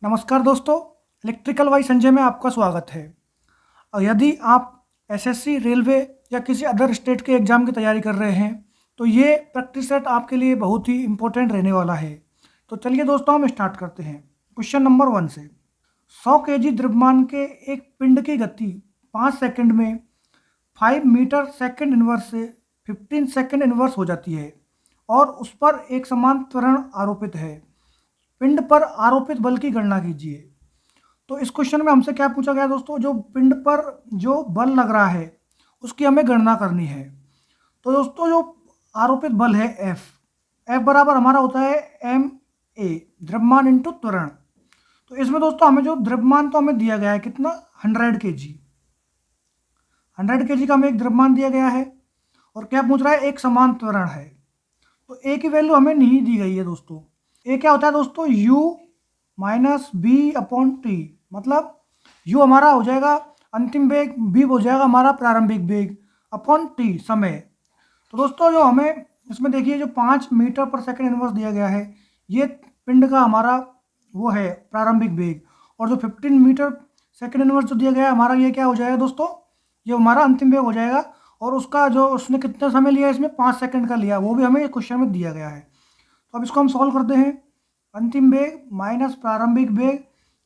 नमस्कार दोस्तों, electrical Y Sanjay में आपका स्वागत है। और यदि आप एसएससी, रेलवे या किसी अदर स्टेट के एग्ज़ाम की तैयारी कर रहे हैं तो ये प्रैक्टिस सेट आपके लिए बहुत ही इम्पोर्टेंट रहने वाला है। तो चलिए दोस्तों, हम स्टार्ट करते हैं क्वेश्चन नंबर 1 से। 100 केजी द्रव्यमान के एक पिंड की गति 5 सेकंड में 5 मीटर सेकंड इनवर्स से 15 सेकंड इनवर्स हो जाती है और उस पर एक समान त्वरण आरोपित है। पिंड पर आरोपित बल की गणना कीजिए। तो इस क्वेश्चन में हमसे क्या पूछा गया दोस्तों, जो पिंड पर जो बल लग रहा है उसकी हमें गणना करनी है। तो दोस्तों, जो आरोपित बल है एफ बराबर हमारा होता है एम ए, द्रव्यमान इंटू त्वरण। तो इसमें दोस्तों हमें जो द्रव्यमान तो हमें दिया गया है कितना, 100 केजी। 100 केजी का हमें एक द्रव्यमान दिया गया है और क्या पूछ रहा है, एक समान त्वरण है। तो ए की वैल्यू हमें नहीं दी गई है दोस्तों। ए क्या होता है दोस्तों, u minus B upon T, मतलब u हमारा हो जाएगा अंतिम वेग, b हो जाएगा हमारा प्रारंभिक वेग अपॉन टी समय। तो दोस्तों जो हमें इसमें देखिए, जो 5 मीटर पर सेकंड इनवर्स दिया गया है ये पिंड का हमारा वो है प्रारंभिक वेग, और जो 15 मीटर सेकंड इनवर्स जो दिया गया है हमारा, ये क्या हो जाएगा दोस्तों, ये हमारा अंतिम वेग हो जाएगा। और उसका जो उसने कितना समय लिया, इसमें 5 सेकंड का लिया, वो भी हमें क्वेश्चन में दिया गया है। तो अब इसको हम सॉल्व करते हैं। अंतिम वेग माइनस प्रारंभिक वेग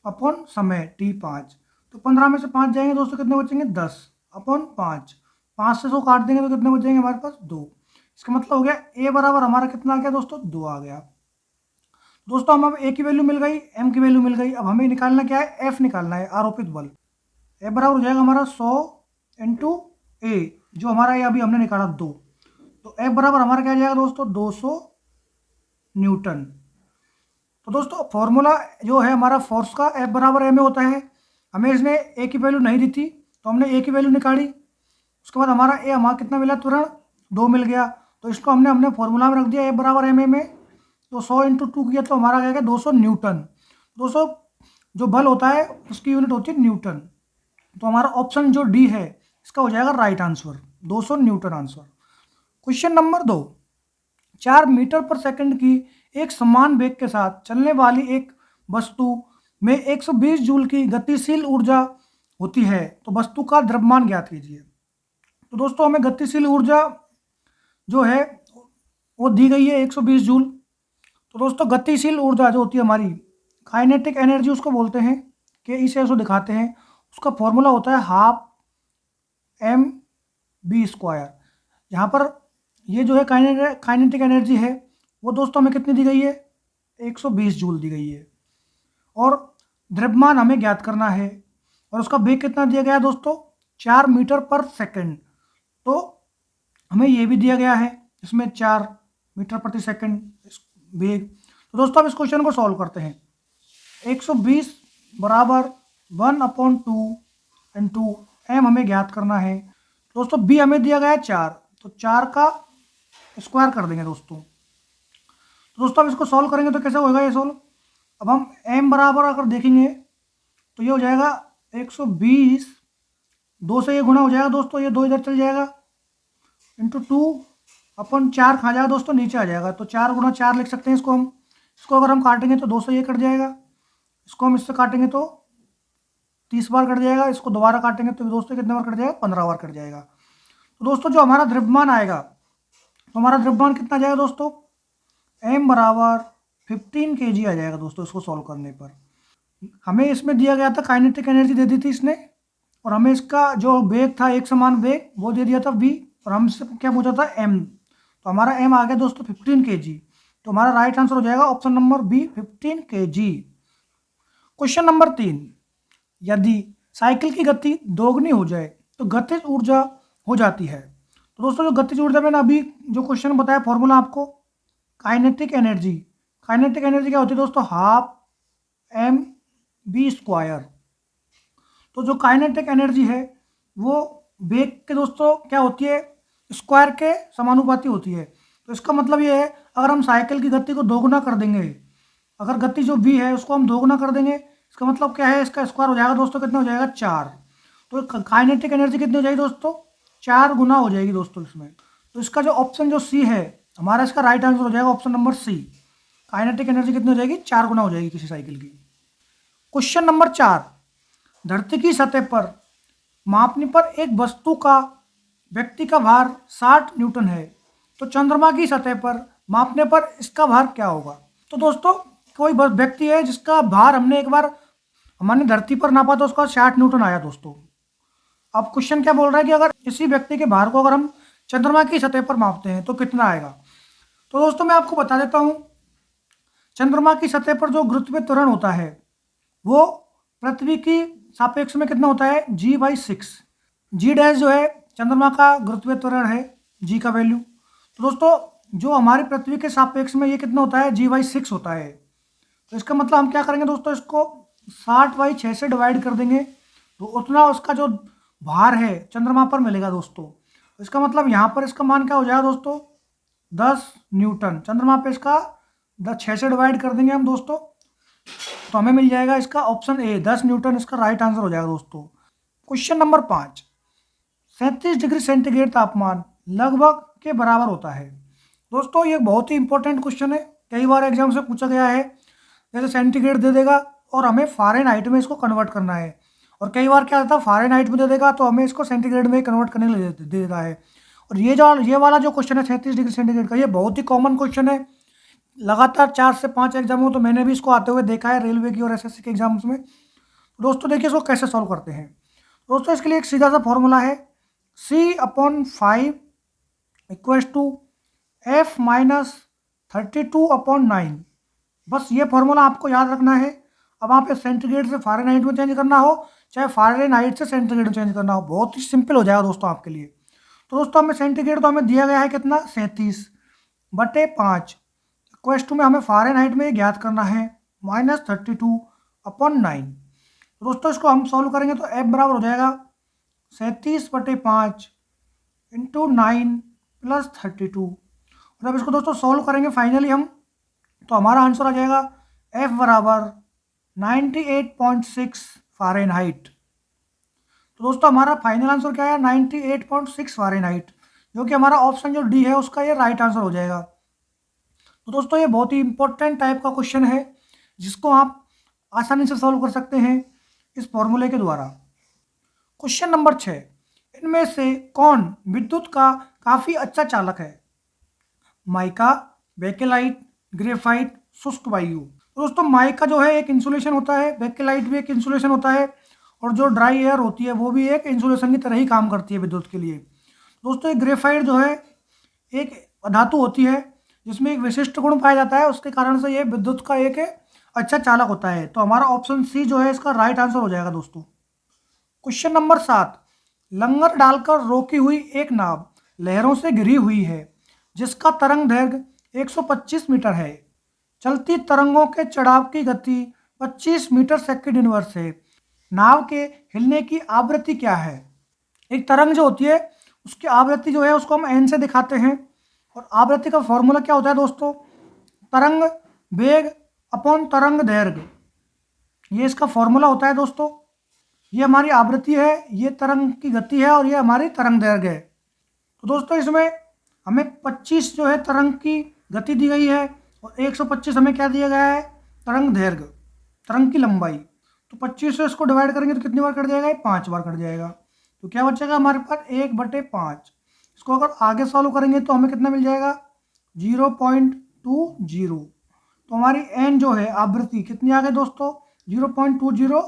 अपॉन समय t5। तो 15 में से 5 जाएंगे दोस्तों, कितने बचेंगे, 10 अपॉन 5। 5 से 100 काट देंगे तो कितने बचेंगे हमारे पास, 2। इसका मतलब हो गया ए बराबर हमारा कितना आ गया दोस्तों, 2 आ गया। दोस्तों हम अब ए की वैल्यू मिल गई, एम की वैल्यू मिल गई। अब हमें निकालना क्या है, एफ निकालना है, आरोपित बल। ए बराबर हो जाएगा हमारा 100 इंटू ए, जो हमारा ये अभी हमने निकाला 2। तो एफ बराबर हमारा क्या आ जाएगा दोस्तों, 200 न्यूटन। तो दोस्तों फॉर्मूला जो है हमारा फोर्स का, एफ बराबर एम ए होता है। हमें इसने ए की वैल्यू नहीं दी थी तो हमने ए की वैल्यू निकाली। उसके बाद हमारा ए हमारा कितना मिला, तुरंत 2 मिल गया। तो इसको हमने हमने फॉर्मूला में रख दिया, एफ बराबर एम ए में। तो 100 इंटू 2 किया तो हमारा क्या गया, 200 न्यूटन। दोस्तों जो बल होता है उसकी यूनिट होती है न्यूटन। तो हमारा ऑप्शन जो डी है इसका हो जाएगा right answer, 200 newton answer. Question number 2। 4 metre पर सेकंड की एक समान वेग के साथ चलने वाली एक वस्तु में 120 जूल की गतिशील ऊर्जा होती है, तो वस्तु का द्रव्यमान ज्ञात कीजिए। तो दोस्तों हमें गतिशील ऊर्जा जो है वो दी गई है 120 जूल। तो दोस्तों गतिशील ऊर्जा जो होती है हमारी, काइनेटिक एनर्जी उसको बोलते हैं, कि इसे उसको दिखाते हैं। उसका फॉर्मूला होता है हाफ एम बी स्क्वायर। यहाँ पर ये जो है काइनेटिक एनर्जी है वो दोस्तों हमें कितनी दी गई है, 120 जूल दी गई है। और द्रव्यमान हमें ज्ञात करना है और उसका वेग कितना दिया गया है दोस्तों, 4 मीटर पर सेकंड। तो हमें ये भी दिया गया है, इसमें 4 मीटर प्रति सेकंड वेग। तो दोस्तों अब इस क्वेश्चन को सॉल्व करते हैं। 120 बराबर 1/2 इंटू एम हमें ज्ञात करना है। दोस्तों बी हमें दिया गया है 4, तो 4 का स्क्वायर कर देंगे दोस्तों। तो दोस्तों अब इसको सॉल्व करेंगे तो कैसे होगा ये सॉल्व। अब हम m बराबर अगर देखेंगे तो ये हो जाएगा 120, 2 से ये गुणा हो जाएगा दोस्तों, ये 2 इधर चल जाएगा, इंटू 2 अपन 4 खा जाएगा दोस्तों, नीचे आ जाएगा। तो 4 गुणा 4 लिख सकते हैं इसको हम। इसको अगर हम काटेंगे तो 2 से ये कट जाएगा, इसको हम इससे काटेंगे तो 30 बार कट जाएगा, इसको दोबारा काटेंगे तो दोस्तों कितने बार कट जाएगा, 15 बार कट जाएगा। तो दोस्तों जो हमारा द्रव्यमान आएगा, तो हमारा द्रव्यमान कितना जाएगा दोस्तों, m बराबर 15 kg आ जाएगा दोस्तों। इसको सॉल्व करने पर हमें इसमें दिया गया था, काइनेटिक एनर्जी दे दी थी इसने, और हमें इसका जो वेग था एक समान वेग वो दे दिया था v, और हमसे क्या पूछा था m। तो हमारा m आ गया दोस्तों 15 kg। तो हमारा राइट आंसर हो जाएगा option number B, 15 kg। Question number 3। यदि साइकिल की गति दोगुनी हो जाए तो गतिज ऊर्जा हो जाती है। तो दोस्तों जो गतिज ऊर्जा मैंने अभी जो क्वेश्चन बताया फॉर्मूला आपको, काइनेटिक एनर्जी। काइनेटिक एनर्जी क्या होती है दोस्तों, हाफ एम बी स्क्वायर। तो जो काइनेटिक एनर्जी है वो वेग के दोस्तों क्या होती है, स्क्वायर के समानुपाती होती है। तो इसका मतलब ये है, अगर हम साइकिल की गति को दोगुना कर देंगे, अगर गति जो v है उसको हम दोगुना कर देंगे, इसका मतलब क्या है, इसका स्क्वायर हो जाएगा दोस्तों, कितना हो जाएगा, 4। तो काइनेटिक एनर्जी कितनी हो जाएगी दोस्तों, 4 गुना हो जाएगी दोस्तों इसमें। तो इसका जो ऑप्शन जो सी है हमारा, इसका राइट आंसर हो जाएगा option number C. Kinetic energy कितनी हो जाएगी, 4 गुना हो जाएगी किसी साइकिल की। क्वेश्चन नंबर 4, धरती की सतह पर मापने पर एक वस्तु का व्यक्ति का भार 60 न्यूटन है, तो चंद्रमा की सतह पर मापने पर इसका भार क्या होगा। तो दोस्तों कोई व्यक्ति है जिसका भार हमने एक बार हमने धरती पर नापा तो उसका 60 न्यूटन आया दोस्तों। अब क्वेश्चन क्या बोल रहा है कि अगर इसी व्यक्ति के भार को अगर हम चंद्रमा की सतह पर मापते हैं तो कितना आएगा। तो दोस्तों मैं आपको बता देता हूँ, चंद्रमा की सतह पर जो गुरुत्वीय त्वरण होता है वो पृथ्वी की सापेक्ष में कितना होता है, G/6। जी डैश जो है चंद्रमा का गुरुत्वीय त्वरण है, जी का वैल्यू। तो दोस्तों जो हमारी पृथ्वी के सापेक्ष में ये कितना होता है, G/6 होता है। तो इसका मतलब हम क्या करेंगे दोस्तों, इसको 60/6 से डिवाइड कर देंगे तो उतना उसका जो भार है चंद्रमा पर मिलेगा दोस्तों। तो इसका मतलब यहाँ पर इसका मान क्या हो जाएगा दोस्तों, 10 न्यूटन। चंद्रमा पे इसका 6 से डिवाइड कर देंगे हम दोस्तों, तो हमें मिल जाएगा इसका ऑप्शन ए 10 न्यूटन इसका राइट आंसर हो जाएगा दोस्तों। क्वेश्चन नंबर 5, 37 डिग्री सेंटीग्रेड तापमान लगभग के बराबर होता है। दोस्तों ये बहुत ही इंपॉर्टेंट क्वेश्चन है, कई बार एग्जाम से पूछा गया है। जैसे सेंटीग्रेड दे देगा और हमें फ़ारेनहाइट में इसको कन्वर्ट करना है, और कई बार क्या होता है फ़ारेनहाइट में दे देगा तो हमें इसको सेंटीग्रेड में कन्वर्ट करने के लिए दे देता है। और ये वाला जो क्वेश्चन है 37 डिग्री सेंटीग्रेड का, ये बहुत ही कॉमन क्वेश्चन है। लगातार 4 से 5 एग्जाम हो तो मैंने भी इसको आते हुए देखा है रेलवे की और एसएससी के एग्जाम्स में। दोस्तों देखिए इसको कैसे सॉल्व करते हैं। दोस्तों इसके लिए एक सीधा सा फॉर्मूला है, C/5 इक्वल्स टू F-32/9। बस ये फॉर्मूला आपको याद रखना है। अब आप सेंटीग्रेड से फ़ारेनहाइट में चेंज करना हो, चाहे फ़ारेनहाइट से सेंटीग्रेड में चेंज करना हो, बहुत ही सिंपल हो जाएगा दोस्तों आपके लिए। तो दोस्तों हमें सेंटीग्रेड तो हमें दिया गया है कितना, 37/5। इक्वल्स में हमें फ़ारेनहाइट में ज्ञात करना है -32/9। तो दोस्तों इसको हम सॉल्व करेंगे तो F बराबर हो जाएगा 37/5 इंटू 9 + 32। और अब इसको दोस्तों सॉल्व करेंगे फाइनली हम, तो हमारा आंसर आ जाएगा F बराबर 98.6 फ़ारेनहाइट। तो दोस्तों हमारा फाइनल आंसर क्या है, 98.6 फ़ारेनहाइट, जो कि हमारा ऑप्शन जो डी है उसका ये राइट आंसर हो जाएगा। तो दोस्तों ये बहुत ही इंपॉर्टेंट टाइप का क्वेश्चन है जिसको आप आसानी से सॉल्व कर सकते हैं इस फॉर्मूले के द्वारा। क्वेश्चन नंबर 6, इनमें से कौन विद्युत का काफ़ी अच्छा चालक है, माइका, बेकेलाइट, ग्रेफाइट, शुष्क वायु। तो दोस्तों माइका जो है एक इंसुलेशन होता है, बेकेलाइट भी एक इंसुलेशन होता है, और जो ड्राई एयर होती है वो भी एक इंसुलेशन की तरह ही काम करती है विद्युत के लिए। दोस्तों ग्रेफाइट जो है एक धातु होती है जिसमें एक विशिष्ट गुण पाया जाता है, उसके कारण से ये विद्युत का एक अच्छा चालक होता है। तो हमारा ऑप्शन सी जो है इसका राइट आंसर हो जाएगा दोस्तों। क्वेश्चन नंबर 7, लंगर डालकर रोकी हुई एक नाव लहरों से घिरी हुई है जिसका तरंग दैर्घ्य 125 मीटर है। चलती तरंगों के चढ़ाव की गति 25 मीटर सेकंड इनवर्स है। नाव के हिलने की आवृत्ति क्या है। एक तरंग जो होती है उसकी आवृत्ति जो है उसको हम एन से दिखाते हैं, और आवृत्ति का फॉर्मूला क्या होता है दोस्तों, तरंग वेग अपॉन तरंग दैर्घ्य, ये इसका फॉर्मूला होता है दोस्तों। ये हमारी आवृत्ति है, ये तरंग की गति है, और ये हमारी तरंग दैर्घ्य है। तो दोस्तों इसमें हमें 25 जो है तरंग की गति दी गई है, और 125 हमें क्या दिया गया है, तरंग दैर्घ्य, तरंग की लंबाई। तो 25 से इसको डिवाइड करेंगे तो कितनी बार कट जाएगा, 5 बार कट जाएगा। तो क्या बचेगा हमारे पास 1/5। इसको अगर आगे सॉल्व करेंगे तो हमें कितना मिल जाएगा, 0.20। तो हमारी एन जो है आवृत्ति कितनी आ गई दोस्तों, 0.20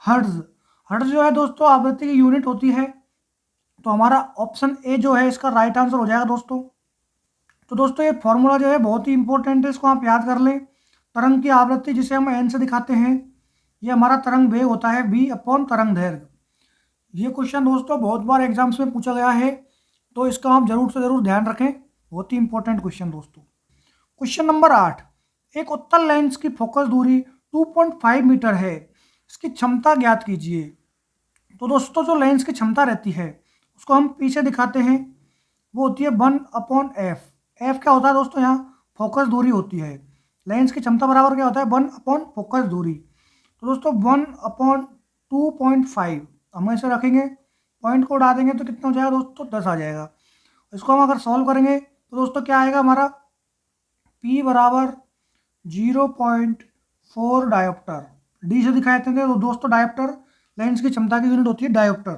हर्ट्ज। हर्ट्ज जो है दोस्तों आवृत्ति की यूनिट होती है। तो हमारा ऑप्शन ए जो है इसका राइट आंसर हो जाएगा दोस्तों। तो दोस्तों ये फॉर्मूला जो है बहुत ही इंपॉर्टेंट है, इसको आप याद कर लें। तरंग की आवृत्ति जिसे हम एन से दिखाते हैं, ये हमारा तरंग वेग होता है v अपॉन तरंग दैर्घ्य। ये क्वेश्चन दोस्तों बहुत बार एग्जाम्स में पूछा गया है, तो इसका हम जरूर से जरूर ध्यान रखें, बहुत ही इंपॉर्टेंट क्वेश्चन दोस्तों। क्वेश्चन नंबर 8, एक उत्तल लेंस की फोकस दूरी 2.5 मीटर है, इसकी क्षमता ज्ञात कीजिए। तो दोस्तों जो लेंस की क्षमता रहती है उसको हम पीछे दिखाते हैं, वो होती है 1/f। एफ क्या होता है दोस्तों, यहाँ फोकस दूरी होती है। लेंस की क्षमता बराबर क्या होता है, 1/, फोकस दूरी। तो दोस्तों 1/2.5 हम ऐसे रखेंगे, पॉइंट को उड़ा देंगे तो कितना हो जाएगा दोस्तों, 10 आ जाएगा। इसको हम अगर सॉल्व करेंगे तो दोस्तों क्या आएगा हमारा, P बराबर 0.4 डायोप्टर। डी से दिखाए थे तो दोस्तों डायोप्टर लेंस की क्षमता की यूनिट होती है डायोप्टर।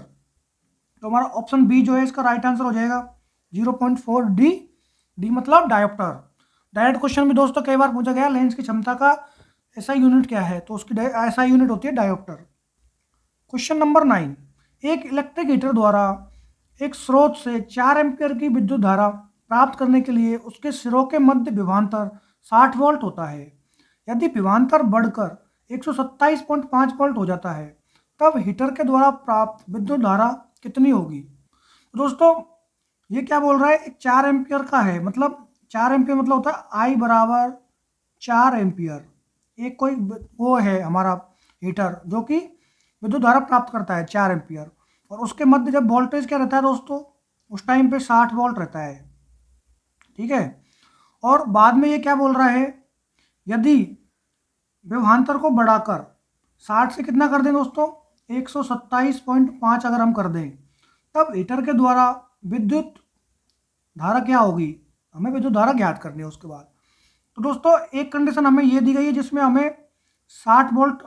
तो हमारा ऑप्शन बी जो है इसका राइट आंसर हो जाएगा 0.4 डी। डी मतलब डायोप्टर। डायरेक्ट क्वेश्चन भी दोस्तों कई बार पूछा गया लेंस की क्षमता का एसआई यूनिट क्या है, तो उसकी एसआई यूनिट होती है डायोप्टर। क्वेश्चन नंबर 9, एक इलेक्ट्रिक हीटर द्वारा एक स्रोत से 4 एम्पियर की विद्युत धारा प्राप्त करने के लिए उसके सिरों के मध्य विभवांतर 60 वोल्ट होता है। यदि विभवांतर बढ़कर 127.5 वोल्ट हो जाता है तब हीटर के द्वारा प्राप्त विद्युत धारा कितनी होगी। दोस्तों ये क्या बोल रहा है, एक 4 एम्पियर का है, मतलब 4 एम्पियर मतलब होता है आई बराबर 4 एम्पियर। एक कोई वो है हमारा हीटर जो कि विद्युत धारा प्राप्त करता है 4 एम्पियर, और उसके मध्य जब वोल्टेज क्या रहता है दोस्तों, उस टाइम पे 60 वोल्ट रहता है। ठीक है, और बाद में ये क्या बोल रहा है, यदि विभवांतर को बढ़ाकर 60 से कितना कर दें दोस्तों 127.5 अगर हम कर दें तब हीटर के द्वारा विद्युत धारा क्या होगी, हमें विद्युत धारा ज्ञात करनी है उसके बाद। तो दोस्तों एक कंडीशन हमें ये दी गई है जिसमें हमें 60 वोल्ट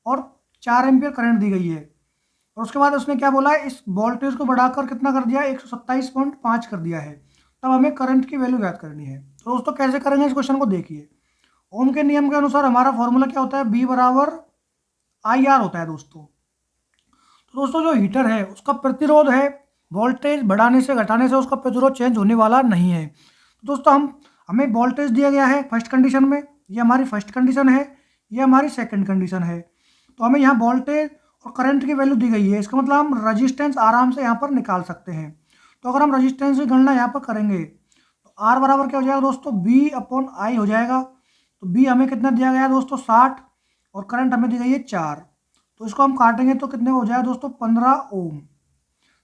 और 4 एम्पियर करंट दी गई है, और उसके बाद उसने क्या बोला है, इस वोल्टेज को बढ़ाकर कितना कर दिया 127.5 कर दिया है, तब हमें करंट की वैल्यू ज्ञात करनी है। तो दोस्तों कैसे करेंगे इस क्वेश्चन को देखिए। ओम के नियम के अनुसार हमारा फॉर्मूला क्या होता है, बी बराबर आई आर होता है दोस्तों। तो दोस्तों जो हीटर है उसका प्रतिरोध है, वोल्टेज बढ़ाने से घटाने से उसका प्रतिरोध चेंज होने वाला नहीं है। तो दोस्तों हमें वोल्टेज दिया गया है फर्स्ट कंडीशन में, ये हमारी फर्स्ट कंडीशन है, ये हमारी सेकंड कंडीशन है। तो हमें यहाँ वोल्टेज और करंट की वैल्यू दी गई है, इसका मतलब हम रजिस्टेंस आराम से यहाँ पर निकाल सकते हैं। तो अगर हम रजिस्टेंस की गणना यहाँ पर करेंगे तो आर बराबर क्या हो जाएगा दोस्तों, बी अपॉन आई हो जाएगा। तो बी हमें कितना दिया गया है दोस्तों 60, और करंट हमें दी गई है 4, तो इसको हम काटेंगे तो कितने हो जाएगा दोस्तों 15 ओम। तो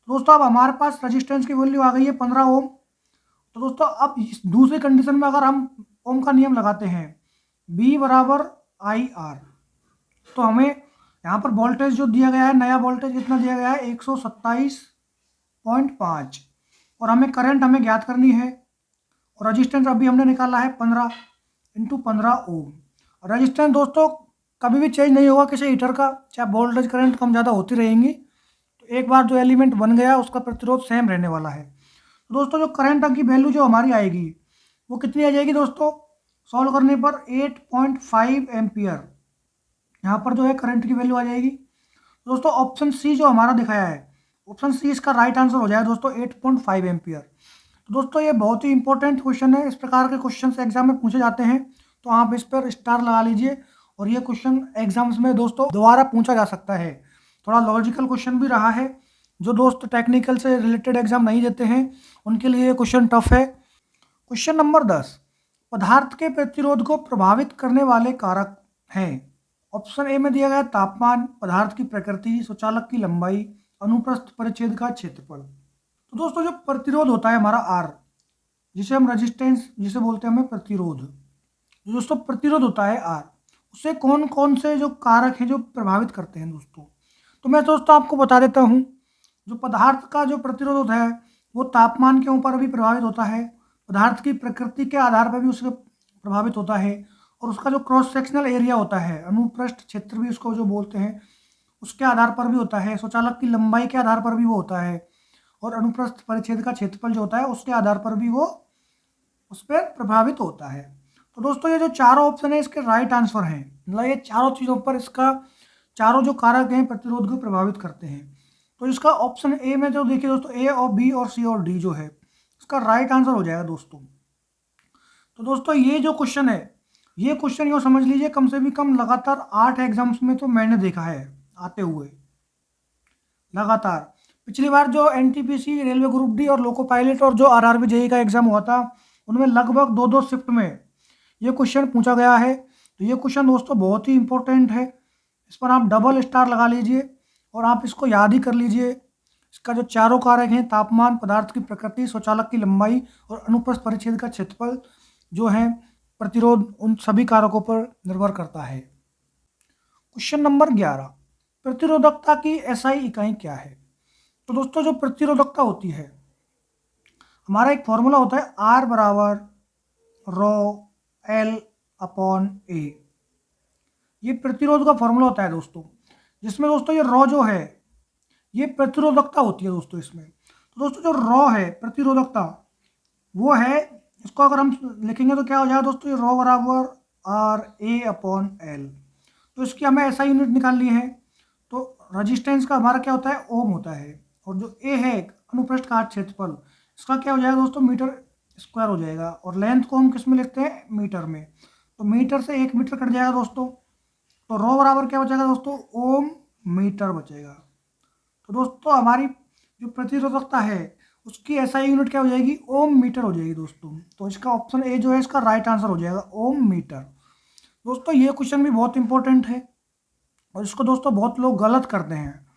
दोस्तों अब हमारे पास रजिस्टेंस की वैल्यू आ गई है 15 ओम। तो दोस्तों अब दूसरी कंडीशन में अगर हम ओम का नियम लगाते हैं बी बराबर आई आर, तो हमें यहाँ पर वोल्टेज जो दिया गया है, नया वोल्टेज कितना दिया गया है 127.5, और हमें करंट हमें ज्ञात करनी है, और रजिस्टेंस अभी हमने निकाला है 15 इंटू 15 ओम। रजिस्टेंस दोस्तों कभी भी चेंज नहीं होगा किसी हीटर का, चाहे वोल्टेज करंट कम ज़्यादा होती रहेंगी, तो एक बार जो एलिमेंट बन गया उसका प्रतिरोध सेम रहने वाला है। तो दोस्तों जो करंट की वैल्यू जो हमारी आएगी वो कितनी आ जाएगी दोस्तों, सॉल्व करने पर 8.5 एम्पियर यहाँ पर जो है करंट की वैल्यू आ जाएगी। दोस्तों ऑप्शन सी जो हमारा दिखाया है, ऑप्शन सी इसका राइट आंसर हो जाएगा दोस्तों 8.5 एम्पियर। तो दोस्तों ये बहुत ही इंपॉर्टेंट क्वेश्चन है, इस प्रकार के क्वेश्चन एग्जाम में पूछे जाते हैं, तो आप इस पर स्टार लगा लीजिए। और ये क्वेश्चन एग्जाम्स में दोस्तों दोबारा पूछा जा सकता है, थोड़ा लॉजिकल क्वेश्चन भी रहा है। जो दोस्त टेक्निकल से रिलेटेड एग्जाम नहीं देते हैं उनके लिए ये क्वेश्चन टफ है। क्वेश्चन नंबर 10, पदार्थ के प्रतिरोध को प्रभावित करने वाले कारक हैं। ऑप्शन ए में दिया गया तापमान, पदार्थ की प्रकृति, सुचालक की लंबाई, अनुप्रस्थ परिच्छेद का क्षेत्रफल। तो दोस्तों जो प्रतिरोध होता है हमारा आर, जिसे हम रेजिस्टेंस जिसे बोलते हैं हमें प्रतिरोध, जो दोस्तों प्रतिरोध होता है आर, उससे कौन कौन से जो कारक हैं जो प्रभावित करते हैं दोस्तों। तो मैं दोस्तों आपको बता देता हूँ, जो पदार्थ का जो प्रतिरोध होता है वो तापमान के ऊपर भी प्रभावित होता है, पदार्थ की प्रकृति के आधार पर भी उससे प्रभावित होता है, और उसका जो क्रॉस सेक्शनल एरिया होता है, अनुप्रस्थ क्षेत्र भी उसको जो बोलते हैं, उसके आधार पर भी होता है, सुचालक की लंबाई के आधार पर भी वो होता है, और अनुप्रस्थ परिच्छेद का क्षेत्रफल जो होता है उसके आधार पर भी वो उस पर प्रभावित होता है। तो दोस्तों ये जो चारों ऑप्शन है इसके राइट आंसर हैं, मतलब ये चारों चीज़ों पर इसका चारों जो कारक हैं प्रतिरोध को प्रभावित करते हैं। तो इसका ऑप्शन ए में जो देखिए दोस्तों ए और बी और सी और डी जो है इसका राइट आंसर हो जाएगा दोस्तों। तो दोस्तों ये जो क्वेश्चन है, ये क्वेश्चन यूँ समझ लीजिए कम से भी कम लगातार 8 एग्जाम्स में तो मैंने देखा है आते हुए लगातार। पिछली बार जो एनटीपीसी, रेलवे ग्रुप डी और लोको पायलट और जो आरआरबी जेई का एग्जाम हुआ था उनमें लगभग 2-2 शिफ्ट में ये क्वेश्चन पूछा गया है। तो ये क्वेश्चन दोस्तों बहुत ही इंपॉर्टेंट है, इस पर आप डबल स्टार लगा लीजिए और आप इसको याद ही कर लीजिए। इसका जो चारों कारक हैं तापमान, पदार्थ की प्रकृति, स्वचालक की लंबाई और अनुप्रस्थ परिच्छेद का क्षेत्रफल जो है प्रतिरोध, उन सभी कारकों पर निर्भर करता है। क्वेश्चन नंबर 11, प्रतिरोधकता की एसआई इकाई क्या है। तो दोस्तों जो प्रतिरोधकता होती है हमारा एक फॉर्मूला होता है आर बराबर रो एल अपॉन ए। ये प्रतिरोध का फॉर्मूला होता है दोस्तों, जिसमें दोस्तों ये रॉ जो है ये प्रतिरोधकता होती है दोस्तों इसमें। तो दोस्तों जो रॉ है प्रतिरोधकता वो है, इसको अगर हम लिखेंगे तो क्या हो जाएगा दोस्तों, ये रॉ बराबर RA/L। तो इसकी हमें ऐसा यूनिट निकालनी है। तो रजिस्टेंस का हमारा क्या होता है, ओम होता है। और जो ए है अनुप्रस्थ काट क्षेत्रफल, इसका क्या हो जाएगा दोस्तों, मीटर स्क्वायर हो जाएगा। और लेंथ को हम किस में लिखते हैं, मीटर में। तो मीटर से 1 मीटर कट जाएगा दोस्तों, तो रॉ बराबर क्या बचेगा दोस्तों, ओम मीटर बचेगा। तो दोस्तों हमारी जो प्रतिरोधकता है उसकी एसआई यूनिट क्या हो जाएगी, ओम मीटर हो जाएगी दोस्तों। तो इसका ऑप्शन ए जो है इसका राइट आंसर हो जाएगा, ओम मीटर। दोस्तों ये क्वेश्चन भी बहुत इंपॉर्टेंट है और इसको दोस्तों बहुत लोग गलत करते हैं।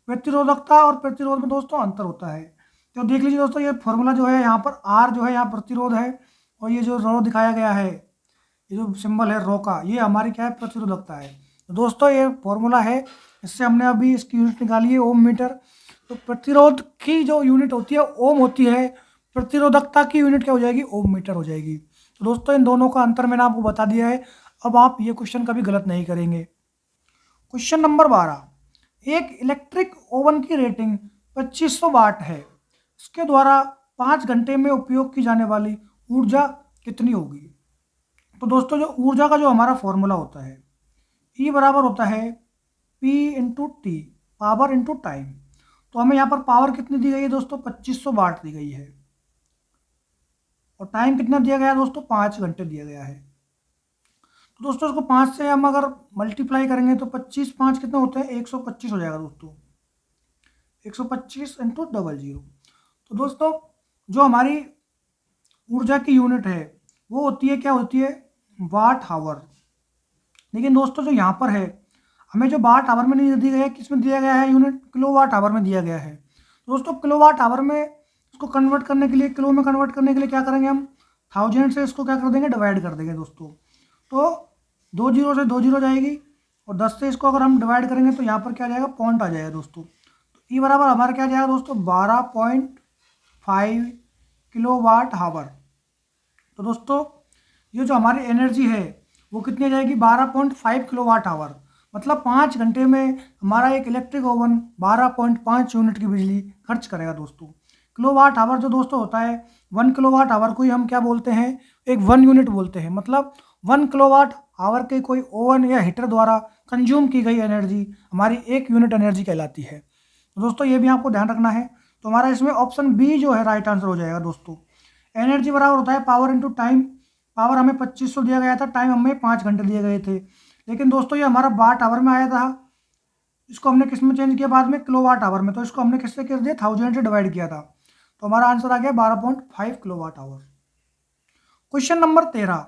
प्रतिरोधकता और प्रतिरोध में दोस्तों अंतर होता है। तो देख लीजिए दोस्तों, ये फॉर्मूला जो है यहाँ पर आर जो है यहाँ प्रतिरोध है, और ये जो रो दिखाया गया है, ये जो सिंबल है रो का, ये हमारी क्या है, प्रतिरोधकता है। तो दोस्तों ये फॉर्मूला है, इससे हमने अभी इसकी यूनिट निकाली है, ओम मीटर। तो प्रतिरोध की जो यूनिट होती है ओम होती है, प्रतिरोधकता की यूनिट क्या हो जाएगी, ओम मीटर हो जाएगी। तो दोस्तों इन दोनों का अंतर मैंने आपको बता दिया है। अब आप ये क्वेश्चन कभी गलत नहीं करेंगे। क्वेश्चन नंबर 12, एक इलेक्ट्रिक ओवन की रेटिंग 2500 वाट है, इसके द्वारा 5 घंटे में उपयोग की जाने वाली ऊर्जा कितनी होगी। तो दोस्तों जो ऊर्जा का जो हमारा फॉर्मूला होता है, ई बराबर होता है P into T, power into time. तो हमें यहाँ पर पावर कितनी दी गई है दोस्तों, 2500 वाट दी गई है। और टाइम कितना दिया गया है दोस्तों, 5 घंटे दिया गया है। तो दोस्तों इसको 5 से हम अगर मल्टीप्लाई करेंगे तो 25 5 कितना होता है, 125 हो जाएगा दोस्तों, 125 इंटू 00। तो दोस्तों जो हमारी ऊर्जा की यूनिट है वो होती है, क्या होती है, वाट आवर। लेकिन दोस्तों जो यहाँ पर है हमें जो वाट आवर में नहीं दिया गया है, किस में दिया गया है यूनिट, किलो वाट आवर में दिया गया है। तो दोस्तों किलो वाट आवर में इसको कन्वर्ट करने के लिए, किलो में कन्वर्ट करने के लिए क्या करेंगे हम, 1000 से इसको क्या कर देंगे, डिवाइड कर देंगे दोस्तों। तो 2 जीरो से 2 जीरो जाएगी, और 10 से इसको अगर हम डिवाइड करेंगे तो यहाँ पर क्या जाएगा, पॉइंट आ जाएगा दोस्तों। तो ई बराबर हमारा क्या जाएगा दोस्तों, 12.5 किलो वाट आवर। तो दोस्तों ये जो हमारी एनर्जी है वो कितनी आ जाएगी, 12.5 किलो वाट आवर। मतलब 5 घंटे में हमारा एक इलेक्ट्रिक ओवन 12.5 यूनिट की बिजली खर्च करेगा दोस्तों। किलो वाट आवर जो दोस्तों होता है, 1 किलो वाट आवर को ही हम क्या बोलते हैं, एक 1 यूनिट बोलते हैं। मतलब 1 किलो वाट आवर के कोई ओवन या हीटर द्वारा कंज्यूम की गई एनर्जी हमारी 1 यूनिट एनर्जी कहलाती है। तो दोस्तों ये भी आपको ध्यान रखना है। तो हमारा इसमें ऑप्शन बी जो है राइट आंसर हो जाएगा दोस्तों। एनर्जी बराबर होता है पावर इंटू टाइम। पावर हमें 2500 दिया गया था, टाइम हमें 5 घंटे दिए गए थे। लेकिन दोस्तों ये हमारा वाट आवर में आया था, इसको हमने किस में चेंज किया बाद में, किलो वाट आवर में। तो इसको हमने किससे कर दिया, 1000 से डिवाइड किया था। तो हमारा आंसर आ गया 12.5 kilowatt hour. Question number 13,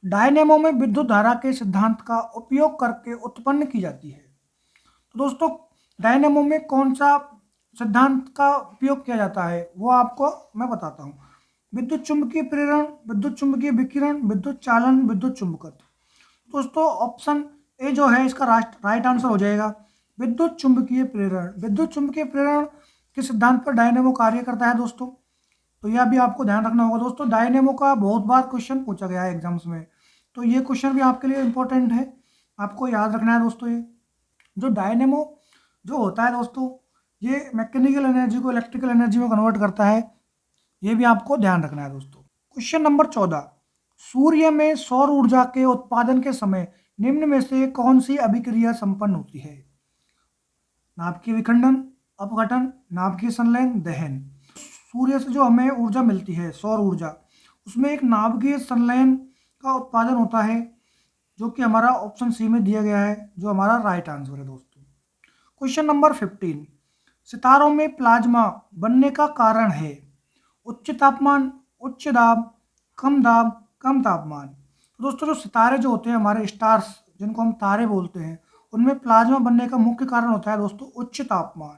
dynamo में विद्युत धारा के सिद्धांत का उपयोग करके उत्पन्न की जाती है। तो दोस्तों डायनेमो में कौन सा सिद्धांत का उपयोग किया जाता है वो आपको मैं बताता हूँ। विद्युत चुंबकीय प्रेरण, विद्युत चुंबकीय विकिरण, विद्युत चालन, विद्युत चुंबकत्व। दोस्तों ऑप्शन ए जो है इसका राइट आंसर हो जाएगा, विद्युत चुंबकीय प्रेरण। विद्युत चुंबकीय प्रेरण के सिद्धांत पर डायनेमो कार्य करता है दोस्तों। तो यह भी आपको ध्यान रखना होगा दोस्तों, डायनेमो का बहुत बार क्वेश्चन पूछा गया है एग्जाम्स में, तो ये क्वेश्चन भी आपके लिए इंपॉर्टेंट है, आपको याद रखना है दोस्तों। ये जो डायनेमो जो होता है दोस्तों, ये मैकेनिकल एनर्जी को इलेक्ट्रिकल एनर्जी में कन्वर्ट करता है, ये भी आपको ध्यान रखना है दोस्तों। क्वेश्चन नंबर 14, सूर्य में सौर ऊर्जा के उत्पादन के समय निम्न में से कौन सी अभिक्रिया संपन्न होती है। नाभिकीय विखंडन, अपघटन, नाभिकीय संलयन, दहन। सूर्य से जो हमें ऊर्जा मिलती है, सौर ऊर्जा, उसमें एक नाभिकीय संलयन का उत्पादन होता है, जो कि हमारा ऑप्शन सी में दिया गया है, जो हमारा राइट आंसर है दोस्तों। क्वेश्चन नंबर 15, सितारों में प्लाज्मा बनने का कारण है उच्च तापमान, उच्च दाब, कम दाब, कम तापमान। तो दोस्तों जो सितारे जो होते हैं हमारे स्टार्स, जिनको हम तारे बोलते हैं, उनमें प्लाज्मा बनने का मुख्य कारण होता है दोस्तों उच्च तापमान।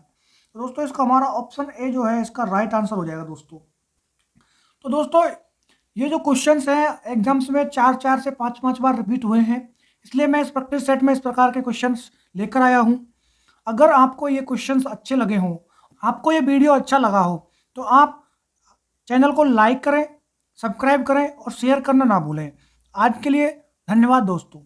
तो दोस्तों इसका हमारा ऑप्शन ए जो है इसका राइट आंसर हो जाएगा दोस्तों। तो दोस्तों ये जो क्वेश्चंस हैं एग्जाम्स में 4 से 5 बार रिपीट हुए हैं, इसलिए मैं इस प्रैक्टिस सेट में इस प्रकार के क्वेश्चंस लेकर आया हूँ। अगर आपको ये क्वेश्चंस अच्छे लगे हों, आपको ये वीडियो अच्छा लगा हो, तो आप चैनल को लाइक करें, सब्सक्राइब करें और शेयर करना ना भूलें। आज के लिए धन्यवाद दोस्तों।